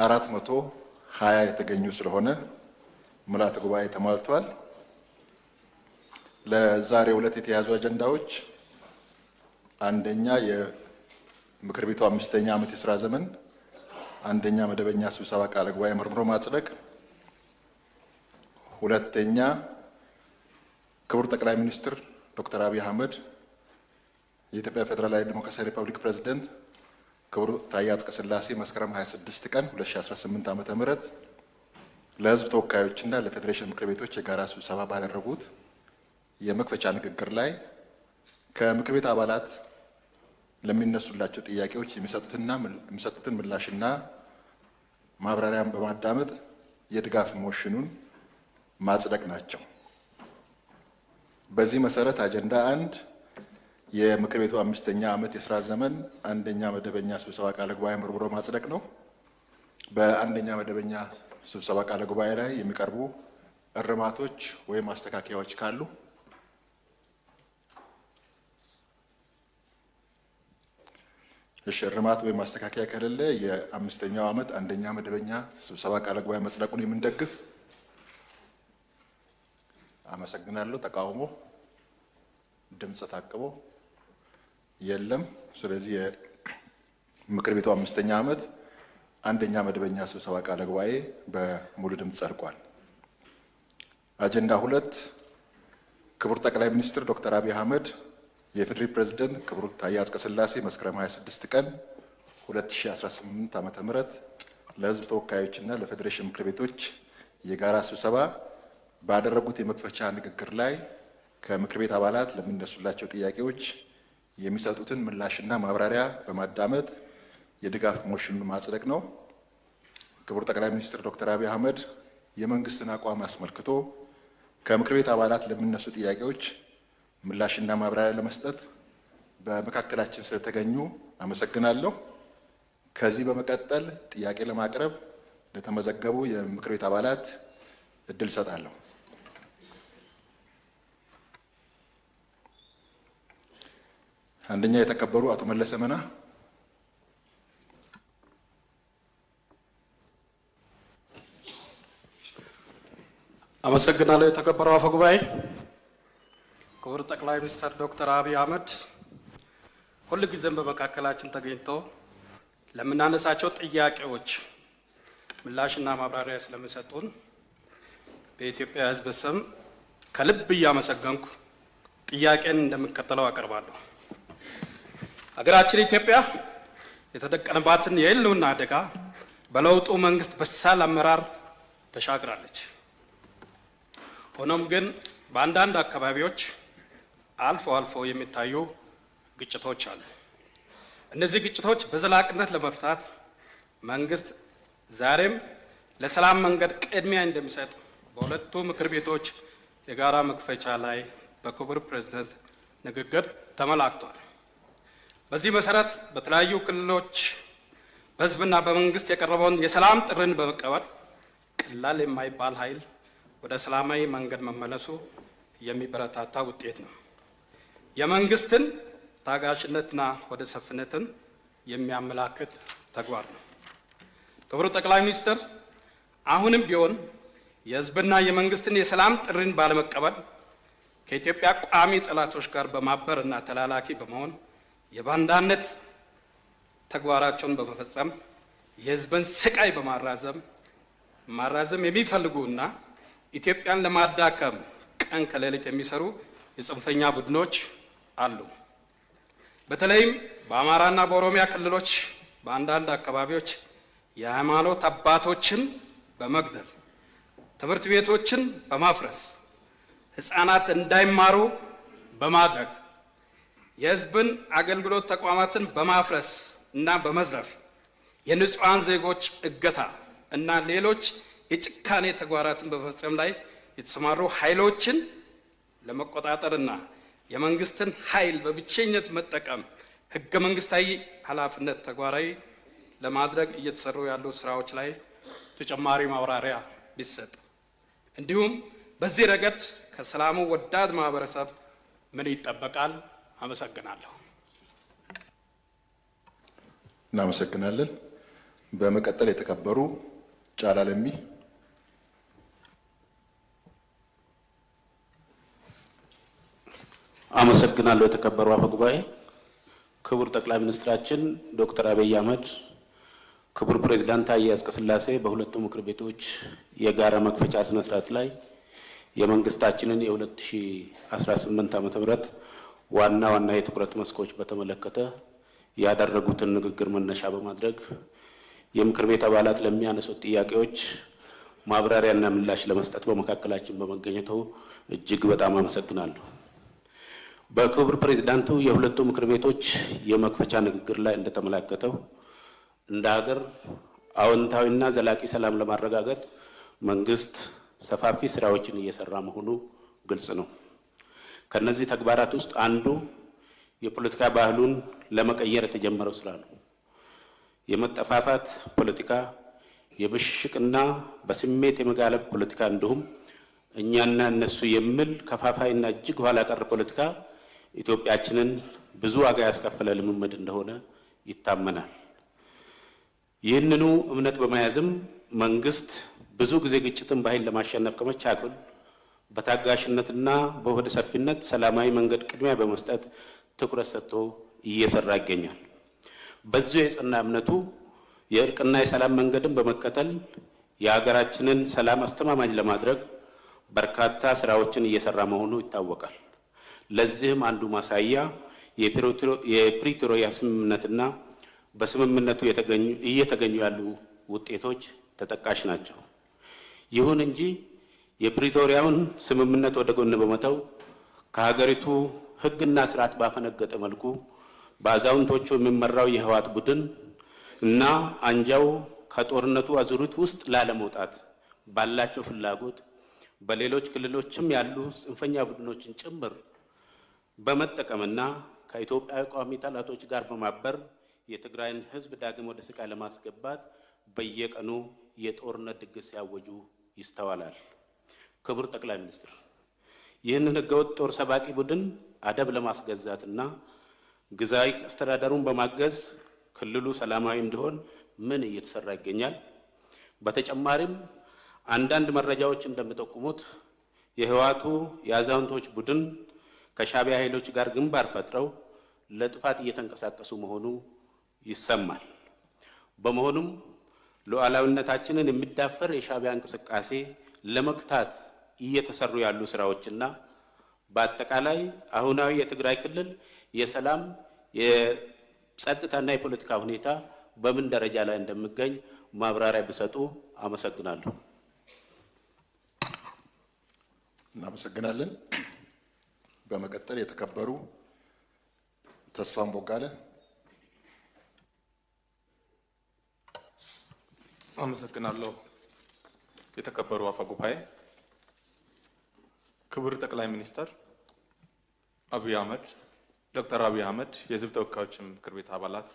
420 የተገኙ ስለሆነ ምልዓተ ጉባኤ ተሟልቷል። ለዛሬው ዕለት የተያዙ አጀንዳዎች አንደኛ የምክር ቤቱ 5ኛ ዓመት የሥራ ዘመን አንደኛ መደበኛ ስብሰባ ቃለ ጉባኤ መርምሮ ማጽደቅ፣ ሁለተኛ ክቡር ጠቅላይ ሚኒስትር ዶክተር አብይ አህመድ የኢትዮጵያ ፌዴራላዊ ዲሞክራሲያዊ ሪፐብሊክ ፕሬዝዳንት ክቡር ታዬ አጽቀሥላሴ መስከረም 26 ቀን 2018 ዓ.ም ለሕዝብ ተወካዮችና ለፌዴሬሽን ምክር ቤቶች የጋራ ስብሰባ ባደረጉት የመክፈቻ ንግግር ላይ ከምክር ቤት አባላት ለሚነሱላቸው ጥያቄዎች የሚሰጡትን ምላሽና ማብራሪያን በማዳመጥ የድጋፍ ሞሽኑን ማጽደቅ ናቸው። በዚህ መሰረት አጀንዳ 1 የምክር ቤቱ 5ኛ ዓመት የሥራ ዘመን አንደኛ መደበኛ ስብሰባ ቃለ ጉባኤ መርምሮ ማጽደቅ ነው። በአንደኛ መደበኛ ስብሰባ ቃለ ጉባኤ ላይ የሚቀርቡ እርማቶች ወይም ማስተካከያዎች ካሉ እርማት ወይም ማስተካከያ ከሌለ የ5ኛው ዓመት አንደኛ መደበኛ ስብሰባ ቃለ ጉባኤ መጽደቁን የምንደግፍ። አመሰግናለሁ። ተቃውሞ፣ ድምጽ ታቅቦ የለም። ስለዚህ የምክር ቤቱ 5ኛ ዓመት አንደኛ መደበኛ ስብሰባ ቃለ ጉባኤ በሙሉ ድምጽ ጸድቋል። አጀንዳ 2 ክቡር ጠቅላይ ሚኒስትር ዶክተር አብይ አህመድ የፌዴሪ ፕሬዝዳንት ክቡር ታዬ አጽቀሥላሴ መስከረም 26 ቀን 2018 ዓ.ም ለሕዝብ ተወካዮችና ለፌዴሬሽን ምክር ቤቶች የጋራ ስብሰባ ባደረጉት የመክፈቻ ንግግር ላይ ከምክር ቤት አባላት ለሚነሱላቸው ጥያቄዎች የሚሰጡትን ምላሽና ማብራሪያ በማዳመጥ የድጋፍ ሞሽኑን ማጽደቅ ነው። ክቡር ጠቅላይ ሚኒስትር ዶክተር አብይ አህመድ የመንግስትን አቋም አስመልክቶ ከምክር ቤት አባላት ለሚነሱ ጥያቄዎች ምላሽና ማብራሪያ ለመስጠት በመካከላችን ስለተገኙ አመሰግናለሁ። ከዚህ በመቀጠል ጥያቄ ለማቅረብ ለተመዘገቡ የምክር ቤት አባላት እድል ሰጣለሁ። አንደኛ የተከበሩ አቶ መለሰ መና። አመሰግናለሁ። የተከበረው አፈ ጉባኤ፣ ክቡር ጠቅላይ ሚኒስትር ዶክተር አብይ አህመድ ሁልጊዜም በመካከላችን ተገኝተው ለምናነሳቸው ጥያቄዎች ምላሽና ማብራሪያ ስለሚሰጡን በኢትዮጵያ ሕዝብ ስም ከልብ እያመሰገንኩ ጥያቄን እንደሚከተለው አቀርባለሁ። ሀገራችን ኢትዮጵያ የተደቀነባትን የህልውና አደጋ በለውጡ መንግስት በሳል አመራር ተሻግራለች። ሆኖም ግን በአንዳንድ አካባቢዎች አልፎ አልፎ የሚታዩ ግጭቶች አሉ። እነዚህ ግጭቶች በዘላቂነት ለመፍታት መንግስት ዛሬም ለሰላም መንገድ ቅድሚያ እንደሚሰጥ በሁለቱ ምክር ቤቶች የጋራ መክፈቻ ላይ በክቡር ፕሬዝዳንት ንግግር ተመላክቷል። በዚህ መሰረት በተለያዩ ክልሎች በህዝብና በመንግስት የቀረበውን የሰላም ጥሪን በመቀበል ቀላል የማይባል ኃይል ወደ ሰላማዊ መንገድ መመለሱ የሚበረታታ ውጤት ነው። የመንግስትን ታጋሽነትና ወደ ሰፊነትን የሚያመላክት ተግባር ነው። ክቡር ጠቅላይ ሚኒስትር፣ አሁንም ቢሆን የህዝብና የመንግስትን የሰላም ጥሪን ባለመቀበል ከኢትዮጵያ ቋሚ ጠላቶች ጋር በማበር እና ተላላኪ በመሆን የባንዳነት ተግባራቸውን በመፈጸም የህዝብን ስቃይ በማራዘም የሚፈልጉና ኢትዮጵያን ለማዳከም ቀን ከሌሊት የሚሰሩ የጽንፈኛ ቡድኖች አሉ። በተለይም በአማራና በኦሮሚያ ክልሎች በአንዳንድ አካባቢዎች የሃይማኖት አባቶችን በመግደል ትምህርት ቤቶችን በማፍረስ ህፃናት እንዳይማሩ በማድረግ የህዝብን አገልግሎት ተቋማትን በማፍረስ እና በመዝረፍ የንጹሃን ዜጎች እገታ እና ሌሎች የጭካኔ ተግባራትን በመፈጸም ላይ የተሰማሩ ኃይሎችን ለመቆጣጠርና የመንግስትን ኃይል በብቸኝነት መጠቀም ህገ መንግስታዊ ኃላፊነት ተግባራዊ ለማድረግ እየተሰሩ ያሉ ስራዎች ላይ ተጨማሪ ማብራሪያ ቢሰጥ፣ እንዲሁም በዚህ ረገድ ከሰላሙ ወዳድ ማህበረሰብ ምን ይጠበቃል? አመሰግናለሁ። እናመሰግናለን። በመቀጠል የተከበሩ ጫላ ለሚ፣ አመሰግናለሁ። የተከበሩ አፈ ጉባኤ፣ ክቡር ጠቅላይ ሚኒስትራችን ዶክተር አብይ አህመድ፣ ክቡር ፕሬዝዳንት ታዬ አጽቀሥላሴ በሁለቱ ምክር ቤቶች የጋራ መክፈቻ ስነ ስርዓት ላይ የመንግስታችንን የ2018 ዓ.ም ዋና ዋና የትኩረት መስኮች በተመለከተ ያደረጉትን ንግግር መነሻ በማድረግ የምክር ቤት አባላት ለሚያነሱት ጥያቄዎች ማብራሪያና ምላሽ ለመስጠት በመካከላችን በመገኘቱ እጅግ በጣም አመሰግናለሁ። በክቡር ፕሬዝዳንቱ የሁለቱ ምክር ቤቶች የመክፈቻ ንግግር ላይ እንደተመለከተው እንደ ሀገር አዎንታዊና ዘላቂ ሰላም ለማረጋገጥ መንግስት ሰፋፊ ስራዎችን እየሰራ መሆኑ ግልጽ ነው። ከነዚህ ተግባራት ውስጥ አንዱ የፖለቲካ ባህሉን ለመቀየር የተጀመረው ስራ ነው። የመጠፋፋት ፖለቲካ፣ የብሽሽቅና በስሜት የመጋለብ ፖለቲካ እንዲሁም እኛና እነሱ የሚል ከፋፋይና እጅግ ኋላ ቀር ፖለቲካ ኢትዮጵያችንን ብዙ ዋጋ ያስከፈለ ልምምድ እንደሆነ ይታመናል። ይህንኑ እምነት በመያዝም መንግስት ብዙ ጊዜ ግጭትን በኃይል ለማሸነፍ ከመቻኮል በታጋሽነትና በሆደ ሰፊነት ሰላማዊ መንገድ ቅድሚያ በመስጠት ትኩረት ሰጥቶ እየሰራ ይገኛል። በዚሁ የጸና እምነቱ የእርቅና የሰላም መንገድን በመከተል የሀገራችንን ሰላም አስተማማኝ ለማድረግ በርካታ ስራዎችን እየሰራ መሆኑ ይታወቃል። ለዚህም አንዱ ማሳያ የፕሪቶሪያ ስምምነትና በስምምነቱ እየተገኙ ያሉ ውጤቶች ተጠቃሽ ናቸው። ይሁን እንጂ የፕሪቶሪያውን ስምምነት ወደ ጎን በመተው ከሀገሪቱ ሕግና ስርዓት ባፈነገጠ መልኩ በአዛውንቶቹ የሚመራው የህወሓት ቡድን እና አንጃው ከጦርነቱ አዙሪት ውስጥ ላለመውጣት ባላቸው ፍላጎት በሌሎች ክልሎችም ያሉ ጽንፈኛ ቡድኖችን ጭምር በመጠቀምና ከኢትዮጵያ ቋሚ ጠላቶች ጋር በማበር የትግራይን ህዝብ ዳግም ወደ ስቃይ ለማስገባት በየቀኑ የጦርነት ድግስ ሲያወጁ ይስተዋላል። ክቡር ጠቅላይ ሚኒስትር፣ ይህንን ህገወጥ ጦር ሰባቂ ቡድን አደብ ለማስገዛትና ግዛዊ አስተዳደሩን በማገዝ ክልሉ ሰላማዊ እንዲሆን ምን እየተሰራ ይገኛል? በተጨማሪም አንዳንድ መረጃዎች እንደሚጠቁሙት የህወሓቱ የአዛውንቶች ቡድን ከሻዕቢያ ኃይሎች ጋር ግንባር ፈጥረው ለጥፋት እየተንቀሳቀሱ መሆኑ ይሰማል። በመሆኑም ሉዓላዊነታችንን የሚዳፈር የሻዕቢያ እንቅስቃሴ ለመግታት እየተሰሩ ያሉ ስራዎችና በአጠቃላይ አሁናዊ የትግራይ ክልል የሰላም የጸጥታና የፖለቲካ ሁኔታ በምን ደረጃ ላይ እንደሚገኝ ማብራሪያ ቢሰጡ አመሰግናለሁ። እናመሰግናለን። በመቀጠል የተከበሩ ተስፋን ቦጋለ። አመሰግናለሁ። የተከበሩ አፈ ጉባኤ፣ ክቡር ጠቅላይ ሚኒስትር አብይ አህመድ፣ ዶክተር አብይ አህመድ፣ የህዝብ ተወካዮች ምክር ቤት አባላት